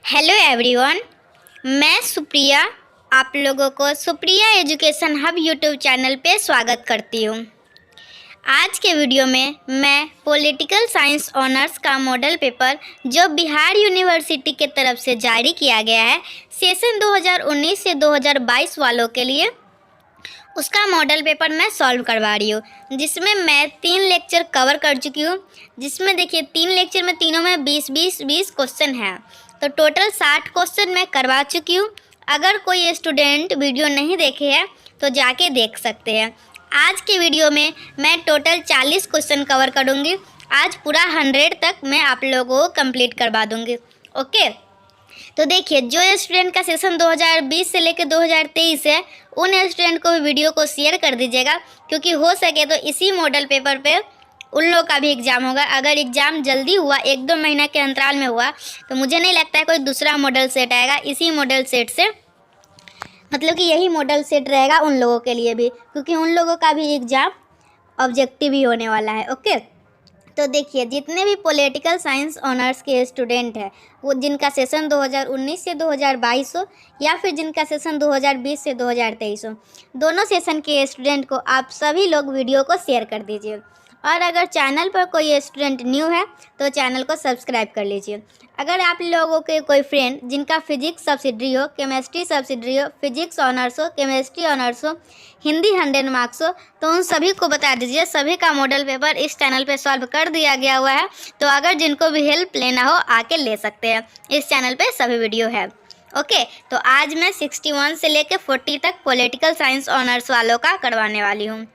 Hello everyone, मैं सुप्रिया आप लोगों को Supriya education hub YouTube channel पे स्वागत करती हूँ। आज के वीडियो में मैं पॉलिटिकल साइंस ऑनर्स का मॉडल पेपर जो बिहार यूनिवर्सिटी के तरफ से जारी किया गया है सेशन 2019 से 2022 वालों के लिए, उसका मॉडल पेपर मैं सॉल्व करवा रही हूँ, जिसमें मैं 3 लेक्चर कवर कर चुकी हूँ। जिसमें देखिए 3 लेक्चर में तीनों में 20 क्वेश्चन हैं, तो टोटल 60 क्वेश्चन मैं करवा चुकी हूँ। अगर कोई स्टूडेंट वीडियो नहीं देखे हैं तो जाके देख सकते हैं। आज के वीडियो में मैं टोटल 40 क्वेश्चन कवर करूँगी। आज पूरा 100 तक मैं आप लोगों को कंप्लीट करवा दूँगी। ओके, तो देखिए जो स्टूडेंट का सेशन 2020 से लेकर 2023 है, उन स्टूडेंट को भी वीडियो को शेयर कर दीजिएगा, क्योंकि हो सके तो इसी मॉडल पेपर पे उन लोगों का भी एग्ज़ाम होगा। अगर एग्ज़ाम जल्दी हुआ, 1-2 महीना के अंतराल में हुआ, तो मुझे नहीं लगता है कोई दूसरा मॉडल सेट आएगा। इसी मॉडल सेट से मतलब कि यही मॉडल सेट रहेगा उन लोगों के लिए भी, क्योंकि उन लोगों का भी एग्ज़ाम ऑब्जेक्टिव ही होने वाला है। ओके, तो देखिए जितने भी पॉलिटिकल साइंस ऑनर्स के स्टूडेंट हैं, वो जिनका सेशन 2019 से 2022 हो या फिर जिनका सेशन 2020 से 2023 हो, दोनों सेशन के स्टूडेंट को आप सभी लोग वीडियो को शेयर कर दीजिए। और अगर चैनल पर कोई स्टूडेंट न्यू है तो चैनल को सब्सक्राइब कर लीजिए। अगर आप लोगों के कोई फ्रेंड जिनका फिजिक्स सब्सिडरी हो, केमिस्ट्री सब्सिडरी हो, फिजिक्स ऑनर्स हो, केमिस्ट्री ऑनर्स हो, हिंदी 100 मार्क्स हो, तो उन सभी को बता दीजिए। सभी का मॉडल पेपर इस चैनल पे सॉल्व कर दिया गया हुआ है, तो अगर जिनको भी हेल्प लेना हो आके ले सकते हैं। इस चैनल पे सभी वीडियो है। ओके, तो आज मैं 61 से लेकर 40 तक पॉलिटिकल साइंस ऑनर्स वालों का करवाने वाली हूँ।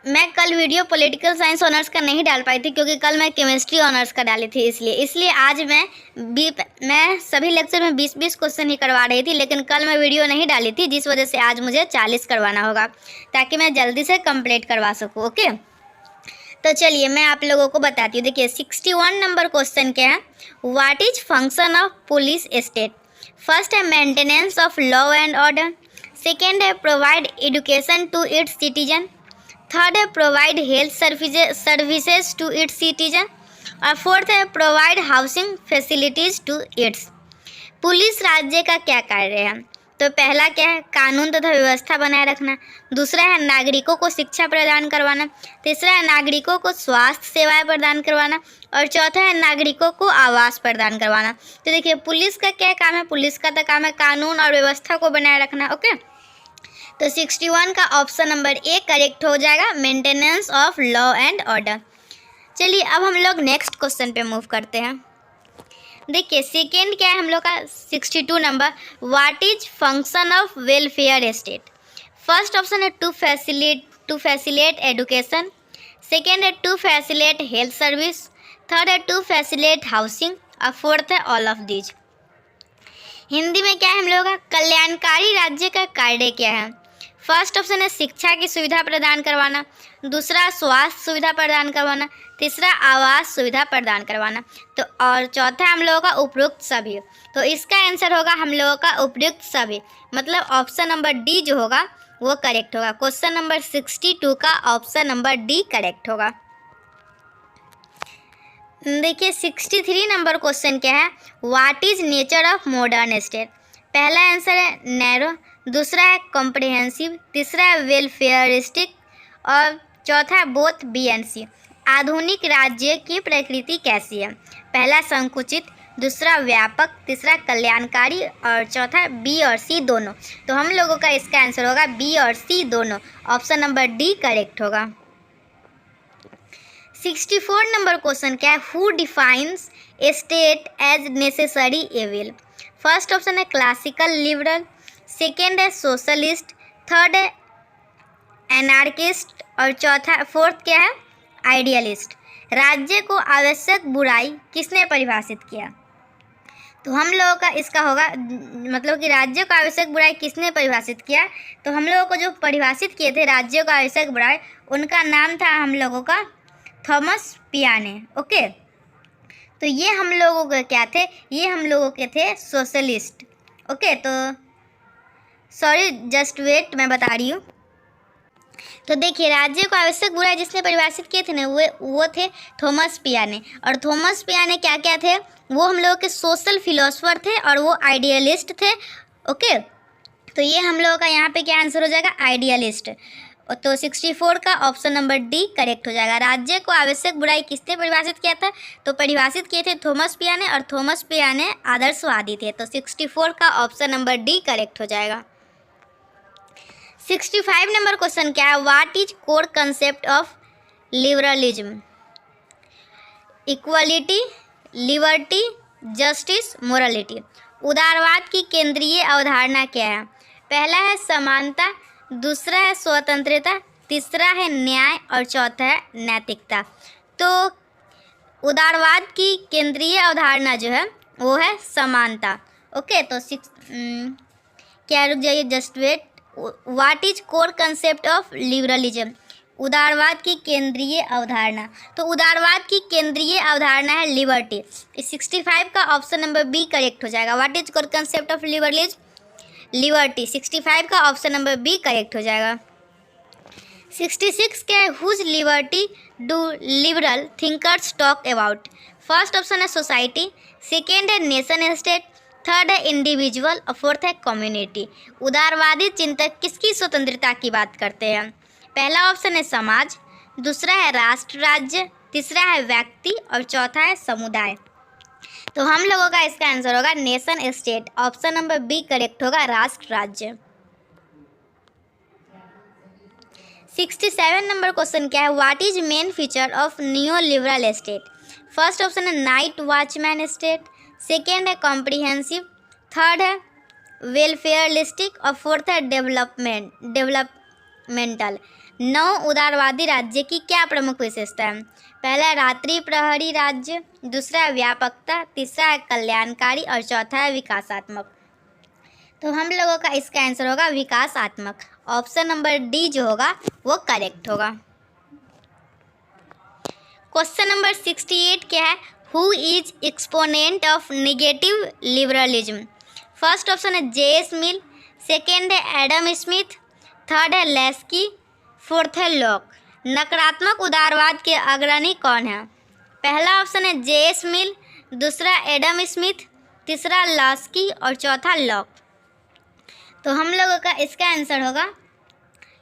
मैं कल वीडियो पॉलिटिकल साइंस ऑनर्स का नहीं डाल पाई थी, क्योंकि कल मैं केमिस्ट्री ऑनर्स का डाली थी। इसलिए आज मैं सभी लेक्चर में 20 क्वेश्चन ही करवा रही थी, लेकिन कल मैं वीडियो नहीं डाली थी, जिस वजह से आज मुझे 40 करवाना होगा, ताकि मैं जल्दी से कंप्लीट करवा सकूँ। ओके, तो चलिए मैं आप लोगों को बताती हूँ। देखिए 61 नंबर क्वेश्चन क्या है, what is function of police state. First है maintenance of law and order. Second है provide education to its citizen. Third है provide health services to its citizen. और फोर्थ है provide housing facilities to its. Police राज्य का क्या कार्य है, तो पहला क्या है, कानून तथा व्यवस्था बनाए रखना। दूसरा है नागरिकों को शिक्षा प्रदान करवाना। तीसरा है नागरिकों को स्वास्थ्य सेवाएं प्रदान करवाना। और चौथा है नागरिकों को आवास प्रदान करवाना। तो देखिए पुलिस का क्या काम है, पुलिस का तो काम है कानून और व्यवस्था को बनाए रखना। ओके, तो 61 का ऑप्शन नंबर ए करेक्ट हो जाएगा, maintenance of law and order. चलिए अब हम लोग नेक्स्ट क्वेश्चन पे मूव करते हैं। देखिए सेकेंड क्या है हम लोग का 62 number, what is function of welfare state. First option है टू फैसिलिटेट एजुकेशन। सेकेंड है to facilitate health service. Third है टू फैसिलिटेट हाउसिंग। और फोर्थ है ऑल ऑफ दीज। हिंदी में क्या है हम लोगों का, कल्याणकारी राज्य का कार्य क्या है। फर्स्ट ऑप्शन है शिक्षा की सुविधा प्रदान करवाना। दूसरा स्वास्थ्य सुविधा प्रदान करवाना। तीसरा आवास सुविधा प्रदान करवाना। तो और चौथा हम लोगों का उपयुक्त सभी। तो इसका आंसर होगा हम लोगों का उपयुक्त सभी, मतलब ऑप्शन नंबर डी जो होगा वो करेक्ट होगा। क्वेश्चन नंबर 62 का ऑप्शन नंबर डी करेक्ट होगा। देखिए 63 नंबर क्वेश्चन क्या है, what is nature of modern state. पहला आंसर है नैरो, दूसरा है कॉम्प्रिहेंसिव, तीसरा है वेलफेयरिस्टिक और चौथा है बोथ बी एंड सी। आधुनिक राज्य की प्रकृति कैसी है। पहला संकुचित, दूसरा व्यापक, तीसरा कल्याणकारी और चौथा बी और सी दोनों। तो हम लोगों का इसका आंसर होगा बी और सी दोनों, ऑप्शन नंबर डी करेक्ट होगा। 64 नंबर क्वेश्चन क्या है, who defines a state as necessary evil. First option है क्लासिकल लिबरल। सेकेंड है सोशलिस्ट। थर्ड है एनार्किस्ट और फोर्थ क्या है, आइडियलिस्ट। राज्य को आवश्यक बुराई किसने परिभाषित किया। तो हम लोगों का इसका होगा, मतलब कि राज्य को आवश्यक बुराई किसने परिभाषित किया। तो हम लोगों को जो परिभाषित किए थे राज्य को आवश्यक बुराई, उनका नाम था हम लोगों का थॉमस पियाने। ओके, तो ये हम लोगों के क्या थे, ये हम लोगों के थे सोशलिस्ट। ओके, तो सॉरी जस्ट वेट मैं बता रही हूँ। तो देखिए राज्य को आवश्यक बुराई जिसने परिभाषित किए थे ना वो थे थॉमस पियाने। और थॉमस पियाने क्या क्या थे, वो हम लोगों के सोशल फिलोसफर थे और वो आइडियलिस्ट थे। ओके, तो ये हम लोगों का यहाँ पे क्या आंसर हो जाएगा, आइडियलिस्ट। तो 64 का ऑप्शन नंबर डी करेक्ट हो जाएगा। राज्य को आवश्यक बुराई किसने परिभाषित किया था, तो परिभाषित किए थे थॉमस पियाने, और थॉमस पियाने आदर्शवादी थे। तो 64 का ऑप्शन नंबर डी करेक्ट हो जाएगा। 65 नंबर क्वेश्चन क्या है, what is core concept of liberalism, equality, liberty, justice, morality. उदारवाद की केंद्रीय अवधारणा क्या है, पहला है समानता, दूसरा है स्वतंत्रता, तीसरा है न्याय और चौथा है नैतिकता। तो उदारवाद की केंद्रीय अवधारणा जो है वो है समानता। ओके, तो क्या रुक जाइए, just wait. What is core concept of liberalism, उदारवाद की केंद्रीय अवधारणा। तो उदारवाद की केंद्रीय अवधारणा है लिबर्टी। इस 65 का ऑप्शन नंबर बी करेक्ट हो जाएगा। What is core concept of liberalism, liberty. 65 का ऑप्शन नंबर बी करेक्ट हो जाएगा। 66 के whose liberty do liberal thinkers talk about, first option है सोसाइटी, सेकेंड है नेशन स्टेट, थर्ड है इंडिविजुअल और फोर्थ है कम्युनिटी। उदारवादी चिंतक किसकी स्वतंत्रता की बात करते हैं, पहला ऑप्शन है समाज, दूसरा है राष्ट्र राज्य, तीसरा है व्यक्ति और चौथा है समुदाय। तो हम लोगों का इसका आंसर होगा nation state. Option number B correct होगा, राष्ट्र राज्य। 67 नंबर क्वेश्चन क्या है, what is main feature of new liberal state, first option है नाइट वॉचमैन स्टेट, सेकेंड है कॉम्प्रिहेंसिव, थर्ड है वेलफेयरिस्टिक और फोर्थ है डेवलपमेंटल। 9 उदारवादी राज्य की क्या प्रमुख विशेषता है, पहला है रात्रि प्रहरी राज्य, दूसरा है व्यापकता, तीसरा है कल्याणकारी और चौथा है विकासात्मक। तो हम लोगों का इसका आंसर होगा विकासात्मक। ऑप्शन नंबर डी जो होगा वो करेक्ट होगा। क्वेश्चन नंबर 68 क्या है, who is exponent of negative liberalism, first option है जे.एस. मिल, सेकेंड है एडम स्मिथ, थर्ड है लेस्की, फोर्थ है लॉक। नकारात्मक उदारवाद के अग्रणी कौन है, पहला ऑप्शन है जे.एस. मिल, दूसरा एडम स्मिथ, तीसरा लेस्की और चौथा लॉक। तो हम लोगों का इसका आंसर होगा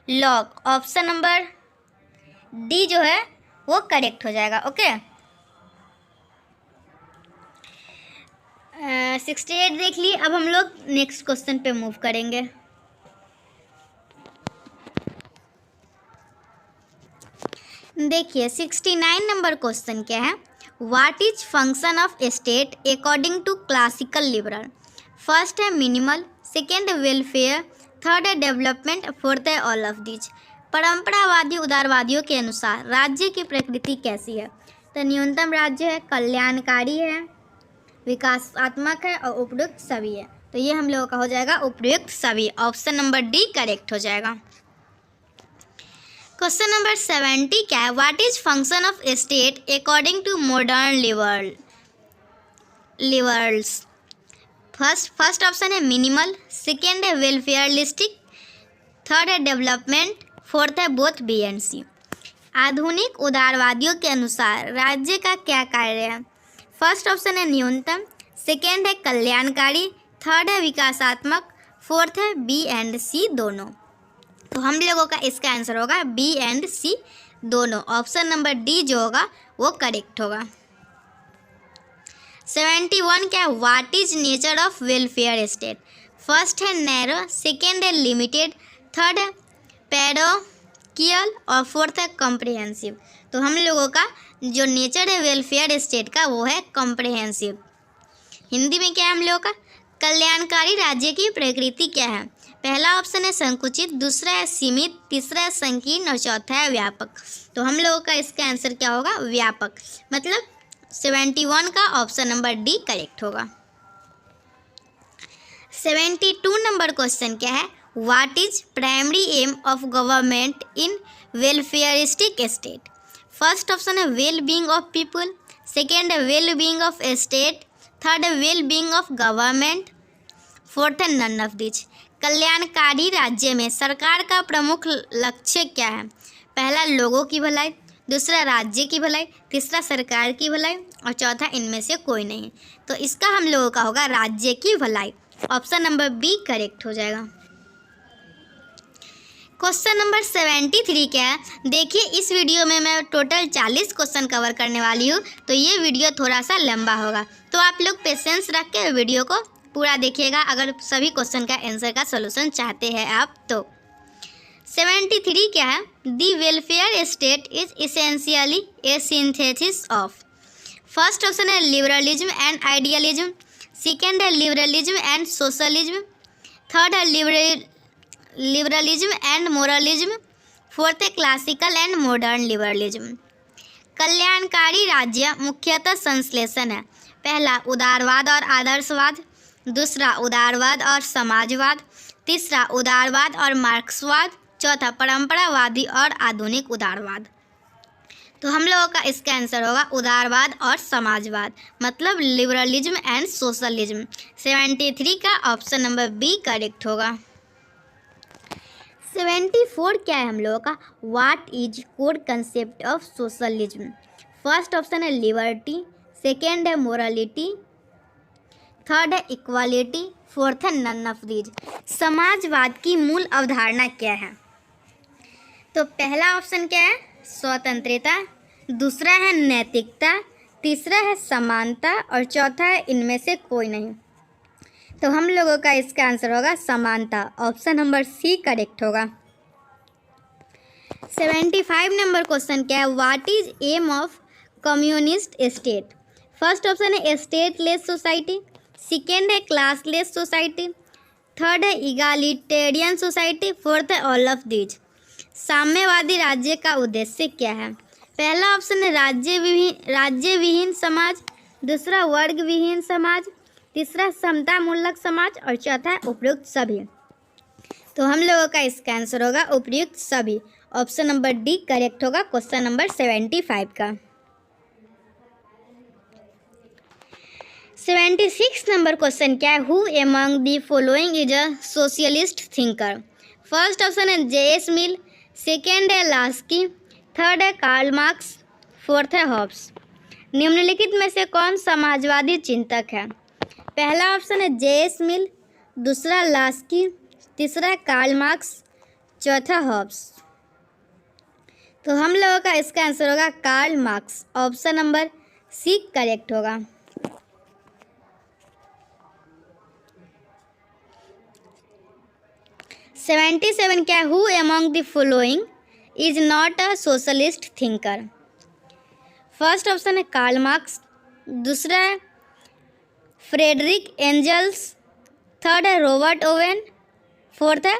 लॉक। ऑप्शन नंबर डी जो है वो करेक्ट हो जाएगा। ओके, 68 देख लिए। अब हम लोग नेक्स्ट क्वेश्चन पे मूव करेंगे। देखिए 69 नंबर क्वेश्चन क्या है, what is function of state according to classical liberal, first है मिनिमल, सेकेंड है वेलफेयर, थर्ड है डेवलपमेंट, फोर्थ है ऑल ऑफ दीज। परंपरावादी उदारवादियों के अनुसार राज्य की प्रकृति कैसी है, तो न्यूनतम राज्य है, कल्याणकारी है, विकासात्मक है और उपयुक्त सभी है। तो ये हम लोगों का हो जाएगा उपयुक्त सभी। ऑप्शन नंबर डी करेक्ट हो जाएगा। क्वेश्चन नंबर 70 क्या है, what is function of state according to modern liberals, first option है मिनिमल, सेकेंड है वेलफेयरिस्टिक, थर्ड है डेवलपमेंट, फोर्थ है बोथ बी एंड सी। आधुनिक उदारवादियों के अनुसार राज्य का क्या कार्य है, फर्स्ट ऑप्शन है न्यूनतम, सेकेंड है कल्याणकारी, थर्ड है विकासात्मक, फोर्थ है बी एंड सी दोनों। तो हम लोगों का इसका आंसर होगा बी एंड सी दोनों। ऑप्शन नंबर डी जो होगा वो करेक्ट होगा। 71 क्या है, what is nature of welfare state, first है नैरो, सेकेंड है लिमिटेड, थर्ड है पैरोकियल और फोर्थ है कॉम्प्रिहेंसिव। तो हम लोगों का जो नेचर है वेलफेयर स्टेट का वो है कॉम्प्रिहेंसिव। हिंदी में क्या है हम लोगों का, कल्याणकारी राज्य की प्रकृति क्या है, पहला ऑप्शन है संकुचित, दूसरा है सीमित, तीसरा है संकीर्ण और चौथा है व्यापक। तो हम लोगों का इसका आंसर क्या होगा, व्यापक। मतलब 71 का ऑप्शन नंबर डी करेक्ट होगा। 72 नंबर क्वेश्चन क्या है, what is primary aim of government in welfaristic state, first option है well being of people, second है well being of state, third है well being of government, fourth है none of this. कल्याणकारी राज्य में सरकार का प्रमुख लक्ष्य क्या है, पहला लोगों की भलाई, दूसरा राज्य की भलाई, तीसरा सरकार की भलाई और चौथा इनमें से कोई नहीं। तो इसका हम लोगों का होगा राज्य की भलाई। ऑप्शन नंबर बी करेक्ट हो जाएगा। क्वेश्चन नंबर 73 क्या है? देखिए, इस वीडियो में मैं टोटल 40 क्वेश्चन कवर करने वाली हूँ, तो ये वीडियो थोड़ा सा लंबा होगा, तो आप लोग पेशेंस रख के वीडियो को पूरा देखिएगा अगर सभी क्वेश्चन का आंसर का सोल्यूशन चाहते हैं आप तो। 73 क्या है? The welfare state is essentially a synthesis of. First option है लिबरलिज्म एंड आइडियलिज्म, सेकेंड है लिबरलिज्म एंड सोशलिज्म, थर्ड है लिबरलिज्म एंड मोरलिज्म, फोर्थ है क्लासिकल एंड मॉडर्न लिबरलिज्म। कल्याणकारी राज्य मुख्यतः संश्लेषण है। पहला उदारवाद और आदर्शवाद, दूसरा उदारवाद और समाजवाद, तीसरा उदारवाद और मार्क्सवाद, चौथा परंपरावादी और आधुनिक उदारवाद। तो हम लोगों का इसका आंसर होगा उदारवाद और समाजवाद, मतलब लिबरलिज्म एंड सोशलिज्म। 73 का ऑप्शन नंबर बी करेक्ट होगा। 74 क्या है हम लोगों का? What is core concept of socialism. First option है लिबर्टी, सेकेंड है मोरालिटी, थर्ड है इक्वालिटी, फोर्थ है नन ऑफ दीज। समाजवाद की मूल अवधारणा क्या है? तो पहला ऑप्शन क्या है? स्वतंत्रता, दूसरा है नैतिकता, तीसरा है समानता और चौथा है इनमें से कोई नहीं। तो हम लोगों का इसका आंसर होगा समानता। ऑप्शन नंबर सी करेक्ट होगा। 75 नंबर क्वेश्चन क्या है? What is aim of communist state. First option है स्टेटलेस सोसाइटी, सेकेंड है क्लासलेस सोसाइटी, थर्ड है इगालिटेरियन सोसाइटी, फोर्थ है ऑल ऑफ दीज। साम्यवादी राज्य का उद्देश्य क्या है? पहला ऑप्शन है राज्य विहीन समाज, दूसरा वर्ग विहीन समाज, तीसरा समता मूलक समाज और चौथा है उपयुक्त सभी। तो हम लोगों का इसका आंसर होगा उपयुक्त सभी। ऑप्शन नंबर डी करेक्ट होगा क्वेश्चन नंबर 75 का। 76 नंबर क्वेश्चन क्या है? Who among the following is a socialist thinker. First option है जे.एस. मिल, सेकेंड है लास्की, थर्ड है कार्ल मार्क्स, फोर्थ है हॉब्स। निम्नलिखित में से कौन समाजवादी चिंतक है? पहला ऑप्शन है जे.एस. मिल, दूसरा लास्की, तीसरा कार्ल मार्क्स, चौथा हॉब्स। तो हम लोगों का इसका आंसर होगा Karl Marx. Option number C correct होगा। 77 क्या है? Who among the following is not a socialist thinker. First option है कार्ल मार्क्स, दूसरा है फ्रेडरिक एंजल्स, थर्ड है रॉबर्ट ओवेन, फोर्थ है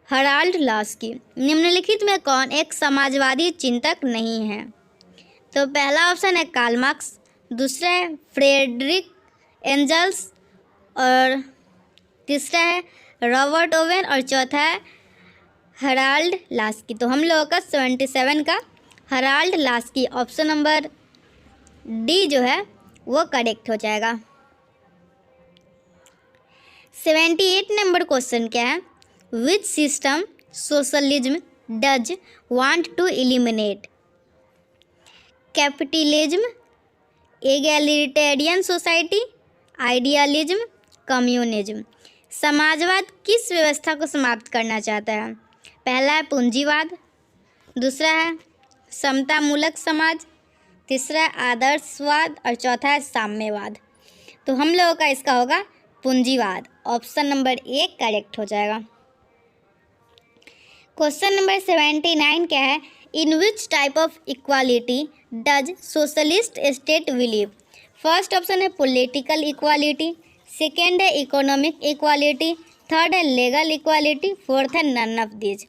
हराल्ड लास्की। निम्नलिखित में कौन एक समाजवादी चिंतक नहीं है? तो पहला ऑप्शन है कार्ल मार्क्स, दूसरा है फ्रेडरिक एंजल्स और तीसरा है रॉबर्ट ओवेन और चौथा है हराल्ड लास्की। तो हम लोगों का 77 का Herald Laski option number D जो है वो करेक्ट हो जाएगा। 78 नंबर क्वेश्चन क्या है? Which system socialism does want to eliminate. Capitalism, egalitarian society, idealism, communism. समाजवाद किस व्यवस्था को समाप्त करना चाहता है? पहला है पूंजीवाद, दूसरा है समतामूलक समाज, तीसरा है आदर्शवाद और चौथा है साम्यवाद। तो हम लोगों का इसका होगा पूंजीवाद। ऑप्शन नंबर ए करेक्ट हो जाएगा। क्वेश्चन नंबर 79 क्या है? In which type of equality does socialist state believe. First option है पॉलिटिकल इक्वालिटी, सेकेंड है इकोनॉमिक इक्वालिटी, थर्ड है लीगल इक्वालिटी, फोर्थ है नन ऑफ दीज।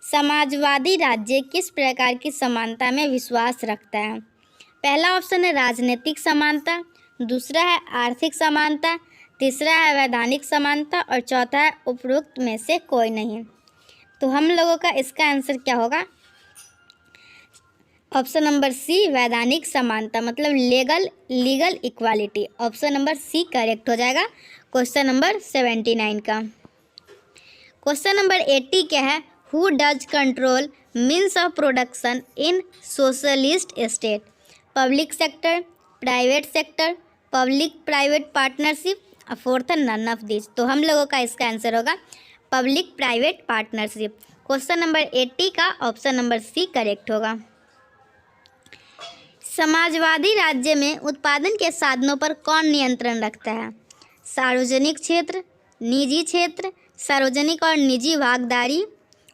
समाजवादी राज्य किस प्रकार की समानता में विश्वास रखता है? पहला ऑप्शन है राजनीतिक समानता, दूसरा है आर्थिक समानता, तीसरा है वैधानिक समानता और चौथा है उपरोक्त में से कोई नहीं। तो हम लोगों का इसका आंसर क्या होगा? ऑप्शन नंबर सी वैधानिक समानता, मतलब legal equality. Option number C correct हो जाएगा क्वेश्चन नंबर 79 का। क्वेश्चन नंबर 80 क्या है? Who does control means of production in socialist state. Public sector, private sector, public private partnership और फोर्थ है नन ऑफ दिस। तो हम लोगों का इसका आंसर होगा public private partnership. Question number 80 का ऑप्शन नंबर सी करेक्ट होगा। समाजवादी राज्य में उत्पादन के साधनों पर कौन नियंत्रण रखता है? सार्वजनिक क्षेत्र, निजी क्षेत्र, सार्वजनिक और निजी भागीदारी,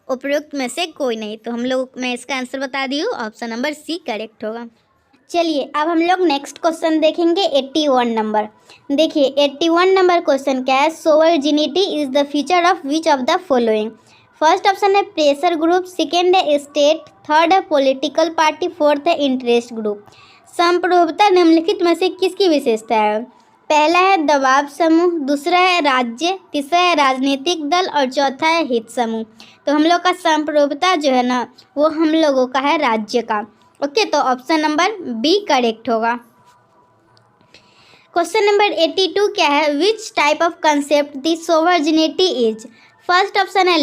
उपयुक्त में से कोई नहीं। तो हम लोग मैं इसका आंसर बता दी हूँ, ऑप्शन नंबर सी करेक्ट होगा। चलिए अब हम लोग नेक्स्ट क्वेश्चन देखेंगे 81 नंबर। देखिए 81 नंबर क्वेश्चन क्या है? Sovereignty is the feature of which of the following? First option है प्रेशर ग्रुप, सेकेंड है स्टेट, थर्ड है पॉलिटिकल पार्टी, फोर्थ है इंटरेस्ट ग्रुप। संप्रभुता निम्नलिखित में से किसकी विशेषता है? पहला है दबाव समूह, दूसरा है राज्य, तीसरा है राजनीतिक दल और चौथा है हित समूह। तो हम लोग का संप्रभुता जो है ना वो हम लोगों का है राज्य का। ओके, तो ऑप्शन नंबर बी करेक्ट होगा। क्वेश्चन नंबर 82 क्या है? विच type of concept the sovereignty is? First option है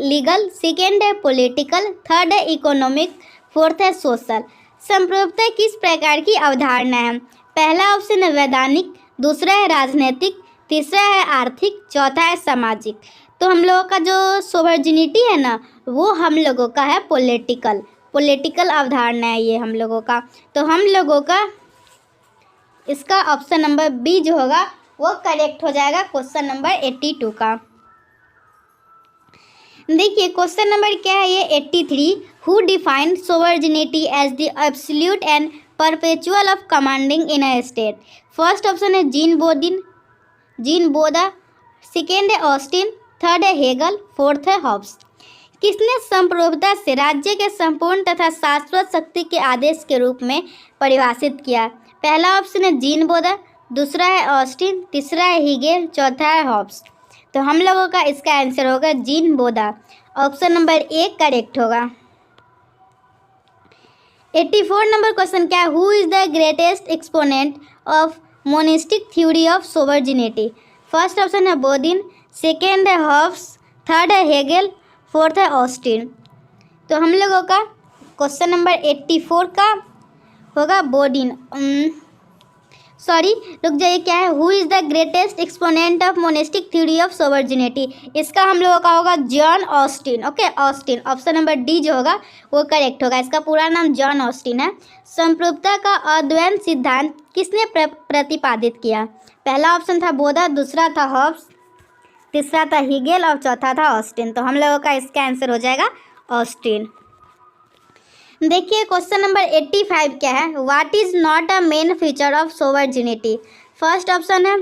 लीगल, सेकेंड है पॉलिटिकल, थर्ड है इकोनॉमिक, फोर्थ है सोशल। संप्रभुता किस प्रकार की अवधारणा है? पहला ऑप्शन है वैधानिक, दूसरा है राजनीतिक, तीसरा है आर्थिक, चौथा है सामाजिक। तो हम लोगों का जो सोवर्जिनिटी है ना वो हम लोगों का है पॉलिटिकल अवधारणा है ये हम लोगों का। तो हम लोगों का इसका ऑप्शन नंबर बी जो होगा वो करेक्ट हो जाएगा क्वेश्चन नंबर 82 का। देखिए क्वेश्चन नंबर क्या है ये 83। Who defined sovereignty as the absolute and perpetual of commanding in a state? First option है जीन बोदा, सेकेंड है ऑस्टिन, थर्ड है हेगल, फोर्थ है हॉब्स। किसने संप्रभुता से राज्य के संपूर्ण तथा शाश्वत शक्ति के आदेश के रूप में परिभाषित किया? पहला ऑप्शन है जीन बोदा, दूसरा है ऑस्टिन, तीसरा है हेगल, चौथा है हॉब्स। तो हम लोगों का इसका आंसर होगा Jean Bodin. Option number A correct होगा। 84 नंबर क्वेश्चन क्या है? Who is the greatest exponent of monistic theory of sovereignty? First option है बोदिन, सेकेंड है हॉब्स, थर्ड है हेगल, फोर्थ है ऑस्टिन। तो हम लोगों का क्वेश्चन नंबर 84 का होगा बोदिन। रुक जाइए, क्या है? Who is the greatest exponent of monastic theory of sovereignty? इसका हम लोगों का होगा John Austin. Okay, Austin. Option number D जो होगा वो करेक्ट होगा। इसका पूरा नाम जॉन ऑस्टिन है। संप्रभुता का अद्वैत सिद्धांत किसने प्रतिपादित किया? पहला ऑप्शन था बोधा, दूसरा था हॉब्स, तीसरा था हेगल और चौथा था ऑस्टिन। तो हम लोगों का इसका आंसर हो जाएगा ऑस्टिन। देखिए क्वेश्चन नंबर 85 क्या है? What is not a main feature of sovereignty? First option है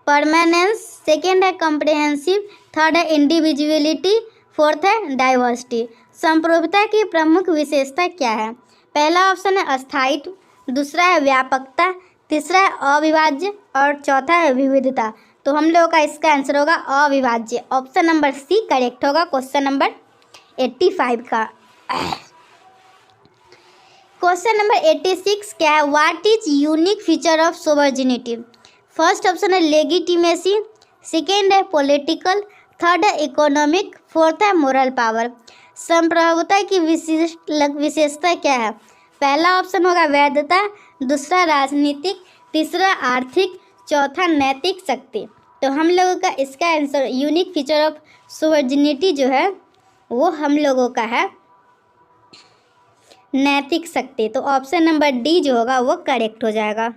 परमानेंस, सेकेंड है कम्प्रिहेंसिव, थर्ड है इंडिविजुअलिटी, फोर्थ है डाइवर्सिटी। संप्रभुता की प्रमुख विशेषता क्या है? पहला ऑप्शन है अस्थायित्व, दूसरा है व्यापकता, तीसरा है अविभाज्य और चौथा है विविधता। तो हम लोगों का इसका आंसर होगा अविभाज्य। ऑप्शन नंबर सी करेक्ट होगा क्वेश्चन नंबर 85 का। क्वेश्चन नंबर 86 क्या है? What is unique feature of sovereignty? First option है लेगिटिमेसी, सेकेंड है पॉलिटिकल, थर्ड है इकोनॉमिक, फोर्थ है मोरल पावर। संप्रभुता की विशेषता क्या है? पहला ऑप्शन होगा वैधता, दूसरा राजनीतिक, तीसरा आर्थिक, चौथा नैतिक शक्ति। तो हम लोगों का इसका answer unique feature of sovereignty जो है वो हम लोगों का है नैतिक शक्ति। तो ऑप्शन नंबर डी जो होगा वो करेक्ट हो जाएगा।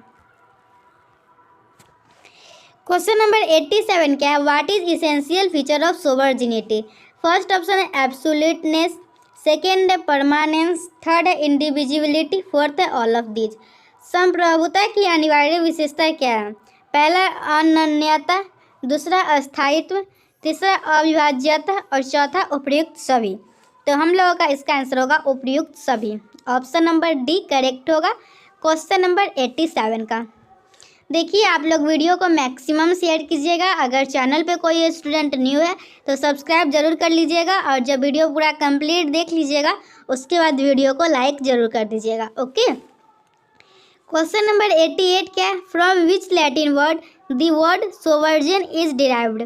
क्वेश्चन नंबर 87 क्या है? What is essential feature of sovereignty? First option है एब्सोल्यूटनेस, सेकेंड है परमानेंस, थर्ड है इंडिविजुअलिटी, फोर्थ है ऑल ऑफ दीज। संप्रभुता की अनिवार्य विशेषता क्या है? पहला अनन्यता, दूसरा अस्थायित्व, तीसरा अविभाज्यता और चौथा उपयुक्त सभी। तो हम लोगों का इसका आंसर होगा उपयुक्त सभी। ऑप्शन नंबर डी करेक्ट होगा क्वेश्चन नंबर 87 का। देखिए आप लोग वीडियो को मैक्सिमम शेयर कीजिएगा। अगर चैनल पे कोई स्टूडेंट न्यू है तो सब्सक्राइब जरूर कर लीजिएगा और जब वीडियो पूरा कंप्लीट देख लीजिएगा उसके बाद वीडियो को लाइक जरूर कर दीजिएगा। ओके, क्वेश्चन नंबर 88 क्या है? From which Latin word the word sovereign is derived?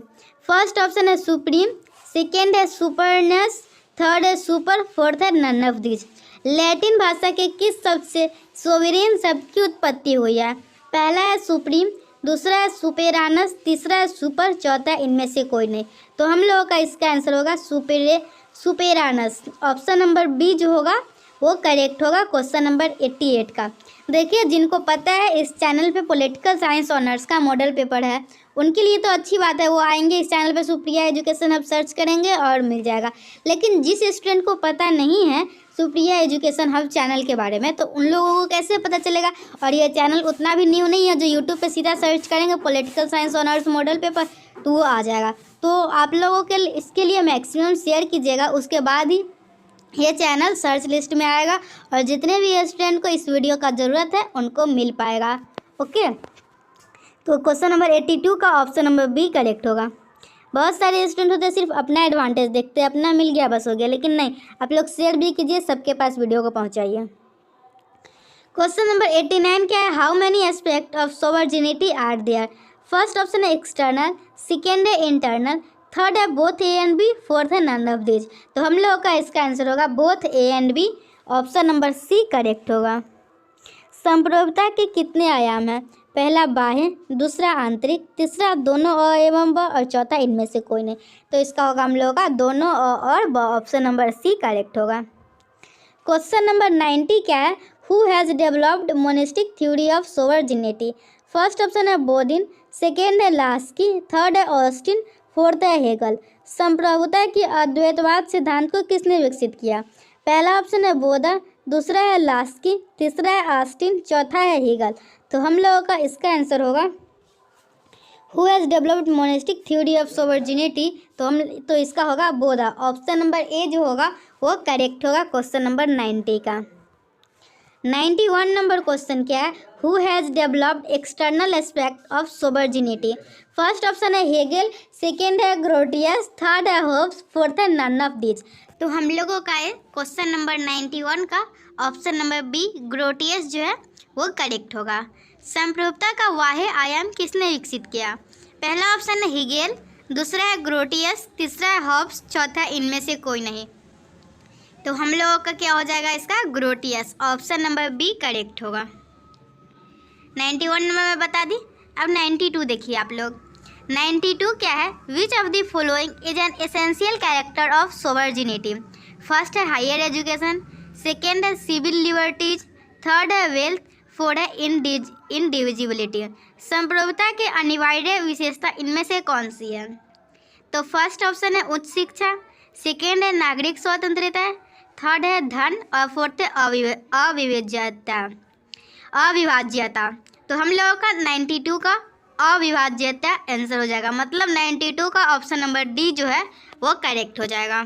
First option है सुप्रीम, सेकेंड है सुपरनेस, थर्ड है सुपर, फोर्थ है नन ऑफ दिस। लैटिन भाषा के किस शब्द से सोवरेन शब्द की उत्पत्ति हुई है? पहला है सुप्रीम, दूसरा है सुपेरानस, तीसरा है सुपर, चौथा है इनमें से कोई नहीं। तो हम लोगों का इसका आंसर होगा सुपेरानस। ऑप्शन नंबर बी जो होगा वो करेक्ट होगा क्वेश्चन नंबर 88 का। देखिए, जिनको पता है इस चैनल पे पॉलिटिकल साइंस ऑनर्स का मॉडल पेपर है, उनके लिए तो अच्छी बात है, वो आएंगे इस चैनल पे सुप्रिया एजुकेशन हब सर्च करेंगे और मिल जाएगा। लेकिन जिस स्टूडेंट को पता नहीं है सुप्रिया एजुकेशन हब चैनल के बारे में, तो उन लोगों को कैसे पता चलेगा? और ये चैनल उतना भी न्यू नहीं है, जो यूट्यूब पे सीधा सर्च करेंगे political science honours model paper तो वो आ जाएगा। तो आप लोगों के इसके लिए मैक्सिमम शेयर कीजिएगा, उसके बाद ही ये चैनल सर्च लिस्ट में आएगा और जितने भी स्टूडेंट को इस वीडियो का ज़रूरत है उनको मिल पाएगा। ओके, तो क्वेश्चन नंबर 82 का ऑप्शन नंबर बी करेक्ट होगा। बहुत सारे स्टूडेंट होते हैं सिर्फ अपना एडवांटेज देखते हैं, अपना मिल गया बस हो गया, लेकिन नहीं, आप लोग शेयर भी कीजिए, सबके पास वीडियो को पहुंचाइए। क्वेश्चन नंबर 89 क्या है? How many aspect of sovereignty are there? First option है एक्सटर्नल, सेकेंड है इंटरनल, थर्ड है both A and B, fourth है नन ऑफ दिस। तो हम लोगों का इसका आंसर होगा both A and B. Option number C correct होगा। संप्रभुता के कितने आयाम हैं? पहला बाह्य, दूसरा आंतरिक, तीसरा दोनों अ एवं ब और चौथा इनमें से कोई नहीं। तो इसका होगा हम लोगों का दोनों अ और ब। ऑप्शन नंबर सी करेक्ट होगा। क्वेश्चन नंबर 90 क्या है? Who has developed monistic theory of sovereignty? First option है बोदिन, सेकेंड है लास्की, थर्ड है ऑस्टिन, फोर्थ है हेगल। संप्रभुता की अद्वैतवाद सिद्धांत को किसने विकसित किया? पहला ऑप्शन है बोदा, दूसरा है लास्की, तीसरा है ऑस्टिन, चौथा है हेगल। तो हम लोगों का इसका आंसर होगा who has developed monistic theory of sovereignty. तो इसका होगा बोदा। ऑप्शन नंबर ए जो होगा वो करेक्ट होगा क्वेश्चन नंबर 90 का। 91 नंबर क्वेश्चन क्या है? Who has developed external aspect of sovereignty? First option है हेगेल, सेकेंड है ग्रोटियस, थर्ड है होब्स, फोर्थ है नन ऑफ दिस। तो हम लोगों का है क्वेश्चन नंबर 91 का ऑप्शन नंबर बी ग्रोटियस जो है वो करेक्ट होगा। संप्रभुता का बाह्य आयाम किसने विकसित किया? पहला ऑप्शन है हेगेल, दूसरा है ग्रोटियस, तीसरा है हॉब्स, चौथा इनमें से कोई नहीं। तो हम लोगों का क्या हो जाएगा इसका? Grotius. Option number B correct होगा। 91 नंबर में बता दी। अब 92 देखिए आप लोग। 92 क्या है? Which of the following is an essential character of sovereignty? First है हायर एजुकेशन, सेकेंड है सिविल लिबर्टीज, थर्ड है वेल्थ, फोर्थ है इंडिविजिबिलिटी। संप्रभुता के अनिवार्य विशेषता इनमें से कौन सी है? तो फर्स्ट ऑप्शन है उच्च शिक्षा, सेकेंड है नागरिक स्वतंत्रता, थर्ड है धन और फोर्थ है अविभाज्यता। तो हम लोगों का 92 का अविभाज्यता आंसर हो जाएगा, मतलब 92 का ऑप्शन नंबर डी जो है वो करेक्ट हो जाएगा।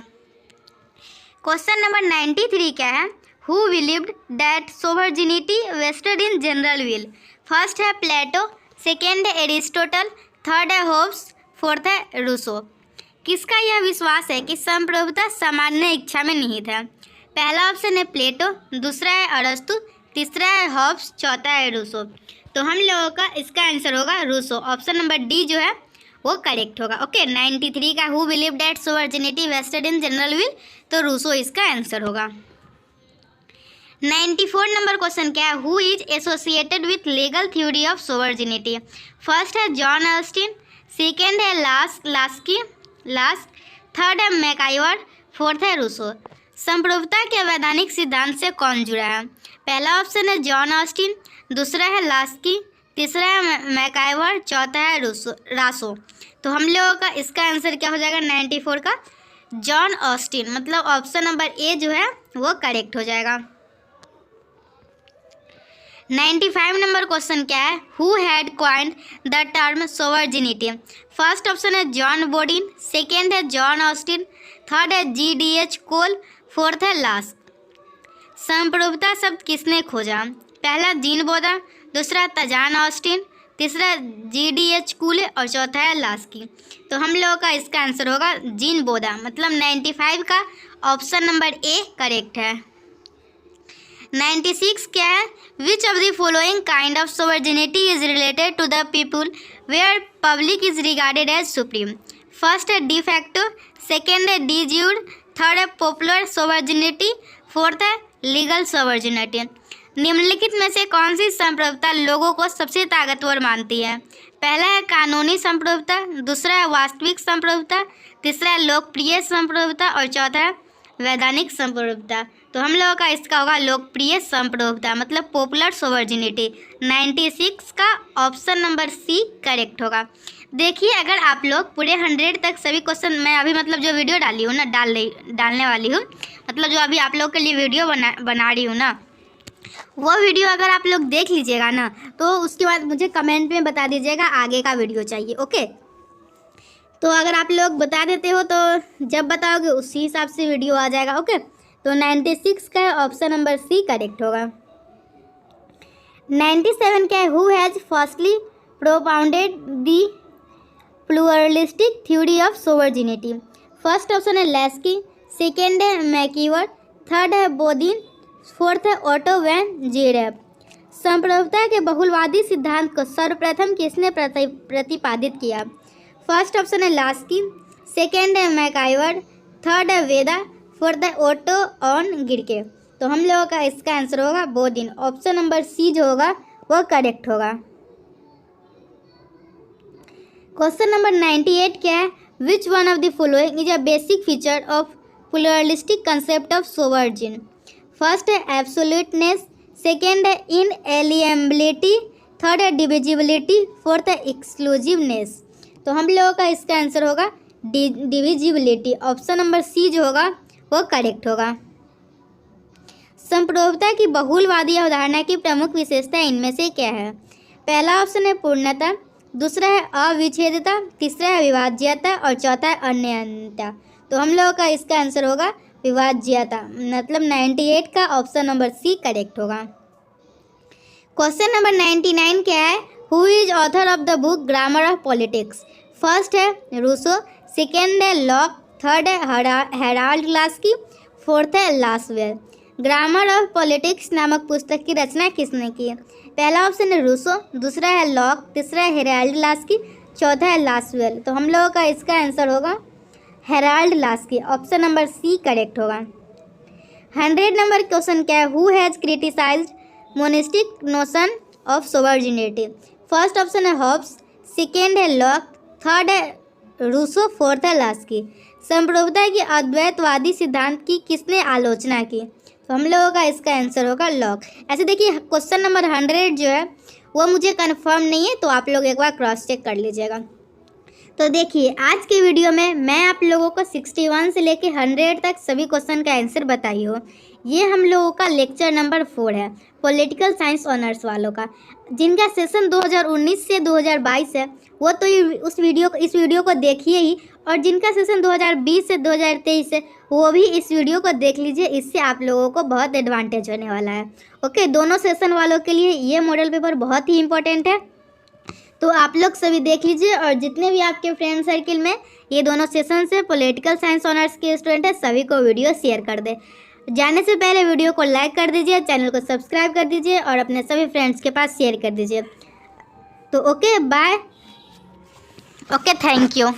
क्वेश्चन नंबर 93 क्या है? Who believed that sovereignty vested in general will? First है प्लेटो, सेकेंड है एरिस्टोटल, थर्ड है होब्स, फोर्थ है रूसो। किसका यह विश्वास है कि संप्रभुता सामान्य इच्छा में निहित है? पहला ऑप्शन है प्लेटो, दूसरा है अरस्तु, तीसरा है हॉब्स, चौथा है रूसो। तो हम लोगों का इसका आंसर होगा रूसो। ऑप्शन नंबर डी जो है वो करेक्ट होगा। ओके, 93 का who believe that sovereignty vested in general will, तो रूसो इसका आंसर होगा। 94 नंबर क्वेश्चन क्या है? Who is associated with legal theory of sovereignty? First है जॉन ऑस्टिन, सेकेंड है लास्की, थर्ड है मैकाइवर, फोर्थ है रूसो। संप्रभुता के वैधानिक सिद्धांत से कौन जुड़ा है? पहला ऑप्शन है जॉन ऑस्टिन, दूसरा है लास्की, तीसरा है मैकाइवर, चौथा है रासो। तो हम लोगों का इसका आंसर क्या हो जाएगा 94 का? जॉन ऑस्टिन, मतलब ऑप्शन नंबर ए जो है वो करेक्ट हो जाएगा। 95 नंबर क्वेश्चन क्या है? Who had coined the term sovereignty? First option है जॉन बोडिन, सेकेंड है जॉन ऑस्टिन, थर्ड है GDH कोल, फोर्थ है लास्क। संप्रभुता शब्द किसने खोजा? पहला जीन बोदा, दूसरा तजान ऑस्टिन, तीसरा GDH कूले और चौथा है लास्की। तो हम लोगों का इसका आंसर होगा जीन बोदा, मतलब 95 का ऑप्शन नंबर ए करेक्ट है। 96 क्या है? Which of the following kind of sovereignty is related to the people where public is regarded as supreme? First है डी फैक्टो, सेकेंड है डी ज्यूर, थर्ड है popular sovereignty, fourth है legal sovereignty. निम्नलिखित में से कौन सी संप्रभुता लोगों को सबसे ताकतवर मानती है? पहला है कानूनी संप्रभुता, दूसरा है वास्तविक संप्रभुता, तीसरा है लोकप्रिय संप्रभुता और चौथा है वैधानिक संप्रभुता। तो हम लोगों का इसका होगा लोकप्रिय संप्रभुता, मतलब पॉपुलर सोवर्जिनिटी। 96 का ऑप्शन नंबर सी करेक्ट होगा। देखिए, अगर आप लोग पूरे 100 तक सभी क्वेश्चन, मैं अभी मतलब जो वीडियो डाली हूँ ना, डालने वाली हूँ, मतलब जो अभी आप लोग के लिए वीडियो बना रही हूँ ना, वो वीडियो अगर आप लोग देख लीजिएगा ना, तो उसके बाद मुझे कमेंट में बता दीजिएगा आगे का वीडियो चाहिए। ओके, तो अगर आप लोग बता देते हो तो जब बताओगे उसी हिसाब से वीडियो आ जाएगा। ओके, तो 96 का ऑप्शन नंबर सी करेक्ट होगा। 97 का है who has firstly propounded the pluralistic theory of sovereignty. First option है लेस्की, सेकेंड है मैकीवर, थर्ड है बोदिन, फोर्थ है ऑटो वैन जेरेब। संप्रभुता के बहुलवादी सिद्धांत को सर्वप्रथम किसने प्रतिपादित किया? फर्स्ट ऑप्शन है लास्की, सेकेंड है मैकाइवर, थर्ड है वेदा, फोर्थ है ऑटो ऑन गिरके। तो हम लोगों का इसका आंसर होगा बोदिन। ऑप्शन नंबर सी जो होगा वो करेक्ट होगा। क्वेश्चन नंबर 98 क्या है? Which one of the following is a basic feature of pluralistic concept of sovereign? First है एब्सोल्यूटनेस, सेकेंड है इनएलिएबिलिटी, थर्ड है डिविजिबिलिटी, फोर्थ है एक्सक्लूसिवनेस। तो हम लोगों का इसका आंसर होगा डिविजिबिलिटी। ऑप्शन नंबर सी जो होगा वो करेक्ट होगा। संप्रभुता की बहुलवादी अवधारणा की प्रमुख विशेषता इनमें से क्या है? पहला ऑप्शन है पूर्णता, दूसरा है अविच्छेदता, तीसरा है विभाज्यता और चौथा है अनन्यता। तो हम लोगों का इसका आंसर होगा विभाज्यता, मतलब 98 का ऑप्शन नंबर सी करेक्ट होगा। क्वेश्चन नंबर 99 क्या है? Who is author of the book grammar of politics? First है रूसो, सेकेंड है लॉक, थर्ड है हेराल्ड लास्की, फोर्थ है लासवेल। ग्रामर ऑफ पॉलिटिक्स नामक पुस्तक की रचना किसने की? पहला ऑप्शन है रूसो, दूसरा है लॉक, तीसरा है हेराल्ड लास्की, चौथा है लासवेल। तो हम लोगों का इसका आंसर होगा Harold Laski. Option number C correct होगा। 100 नंबर क्वेश्चन क्या है? Who has criticised monistic notion of sovereignty? First option है हॉब्स, सेकेंड है लॉक, थर्ड है रूसो, फोर्थ है लास्की। संप्रभुता की अद्वैतवादी सिद्धांत की किसने आलोचना की? तो हम लोगों का इसका आंसर होगा लॉक। ऐसे देखिए, क्वेश्चन नंबर 100 जो है वो मुझे कंफर्म नहीं है, तो आप लोग एक बार क्रॉस चेक कर लीजिएगा। तो देखिए, आज के वीडियो में मैं आप लोगों को 61 से लेके 100 तक सभी क्वेश्चन का आंसर बताई हो। ये हम लोगों का लेक्चर नंबर 4 है पॉलिटिकल साइंस ऑनर्स वालों का, जिनका सेशन 2019 से 2022 है वो तो इस वीडियो को देखिए ही, और जिनका सेशन 2020 से 2023 है वो भी इस वीडियो को देख लीजिए। इससे आप लोगों को बहुत एडवांटेज होने वाला है। ओके, दोनों सेशन वालों के लिए ये मॉडल पेपर बहुत ही इंपॉर्टेंट है, तो आप लोग सभी देख लीजिए। और जितने भी आपके फ्रेंड सर्किल में ये दोनों सेशन से पॉलिटिकल साइंस ऑनर्स के स्टूडेंट है, सभी को वीडियो शेयर कर दे। जाने से पहले वीडियो को लाइक कर दीजिए, चैनल को सब्सक्राइब कर दीजिए और अपने सभी फ्रेंड्स के पास शेयर कर दीजिए। तो okay, bye. Okay, thank you.